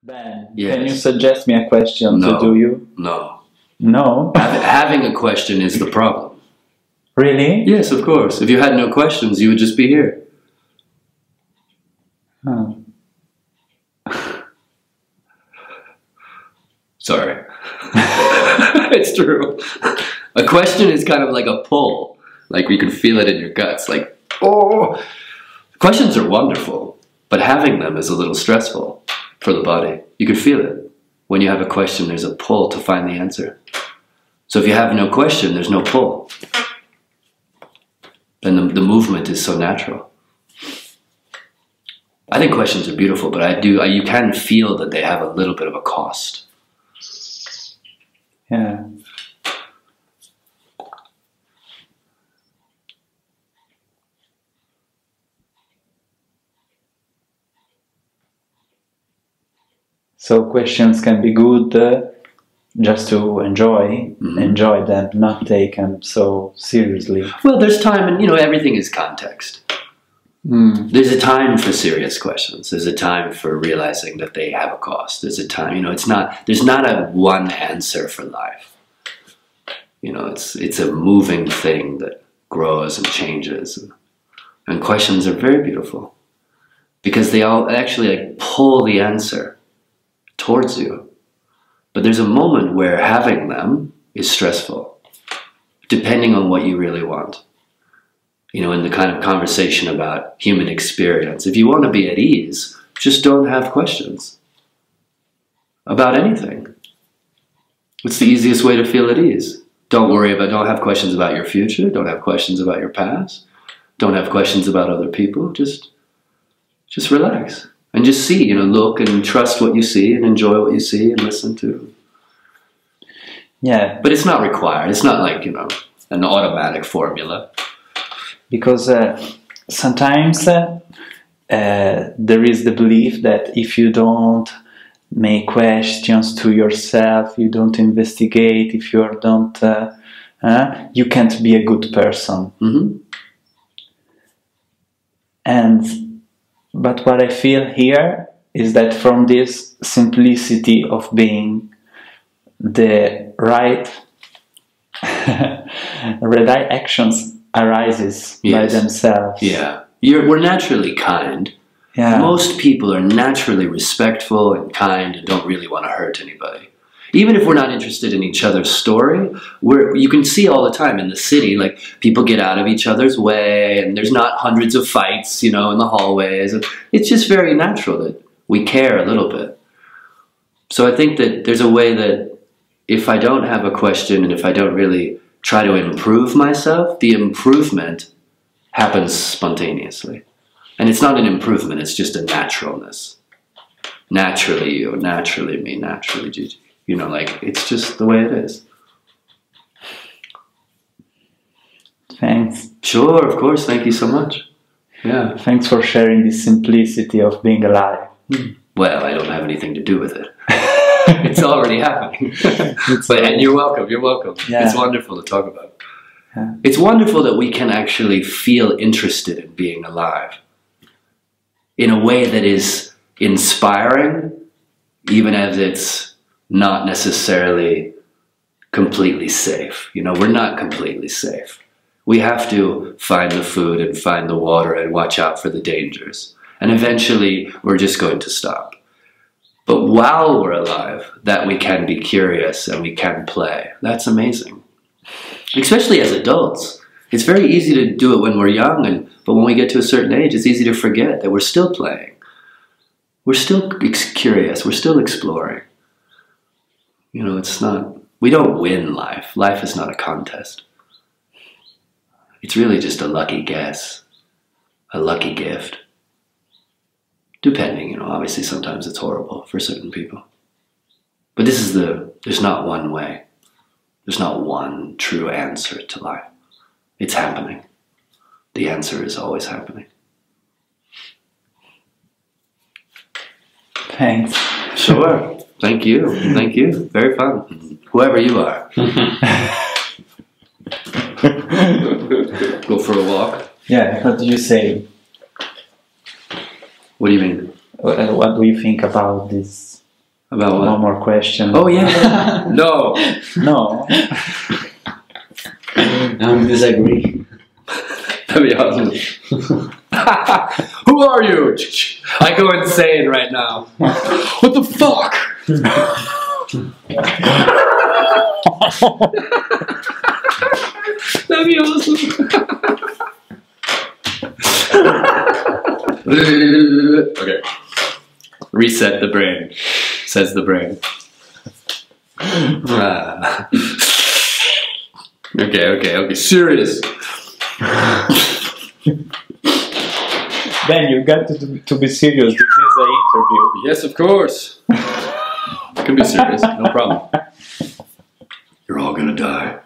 Ben, Yes. can you suggest me a question to No. do you? No. No? Having a question is the problem. Really? Yes, of course. If you had no questions, you would just be here. Huh. Sorry. It's true. A question is kind of like a pull. Like you can feel it in your guts. Like, oh! Questions are wonderful, but having them is a little stressful for the body. You can feel it. When you have a question, there's a pull to find the answer. So if you have no question, there's no pull. And the movement is so natural. I think questions are beautiful, but you can feel that they have a little bit of a cost. Yeah. So questions can be good just to enjoy them, not take them so seriously. Well, there's time, and everything is context. There's a time for serious questions. There's a time for realizing that they have a cost. There's a time, there's not a one answer for life. It's a moving thing that grows and changes. And questions are very beautiful because they all actually pull the answer towards you. But there's a moment where having them is stressful, depending on what you really want. In the kind of conversation about human experience, if you want to be at ease, just don't have questions about anything. It's the easiest way to feel at ease. Don't have questions about your future, don't have questions about your past, don't have questions about other people, just relax. And just see, look and trust what you see and enjoy what you see and listen to. Yeah. But it's not required. It's not like, an automatic formula. Because sometimes there is the belief that if you don't make questions to yourself, you don't investigate, if you don't, you can't be a good person. But what I feel here is that from this simplicity of being, the right actions arises by themselves. Yeah. We're naturally kind. Yeah. Most people are naturally respectful and kind and don't really want to hurt anybody. Even if we're not interested in each other's story, you can see all the time in the city, like people get out of each other's way and there's not hundreds of fights, in the hallways. It's just very natural that we care a little bit. So I think that there's a way that if I don't have a question and if I don't really try to improve myself, the improvement happens spontaneously. And it's not an improvement, it's just a naturalness. Naturally you, naturally me, naturally Gigi. It's just the way it is. Thanks. Sure, of course, thank you so much. Yeah. Thanks for sharing this simplicity of being alive. Well, I don't have anything to do with it. It's already happening. And you're welcome, you're welcome. Yeah. It's wonderful to talk about. Yeah. It's wonderful that we can actually feel interested in being alive in a way that is inspiring, even as it's not necessarily completely safe. We're not completely safe. We have to find the food and find the water and watch out for the dangers. And eventually, we're just going to stop. But while we're alive, that we can be curious and we can play. That's amazing. Especially as adults. It's very easy to do it when we're young, but when we get to a certain age, it's easy to forget that we're still playing. We're still curious. We're still exploring. We don't win life. Life is not a contest. It's really just a lucky guess, a lucky gift. Depending, obviously sometimes it's horrible for certain people. But there's not one way. There's not one true answer to life. It's happening. The answer is always happening. Thanks. Sure. Thank you. Thank you. Very fun. Whoever you are. Go for a walk. Yeah, what do you say? What do you mean? What do you think about this About what? One more question. Oh yeah. No. No. Disagree. That'd be awesome. Who are you? I go insane right now. What the fuck? That'd be awesome. Okay. Reset the brain, says the brain. Okay, serious. Ben, you got to be serious. This is an interview. Yes, of course. You can be serious, no problem. You're all gonna die.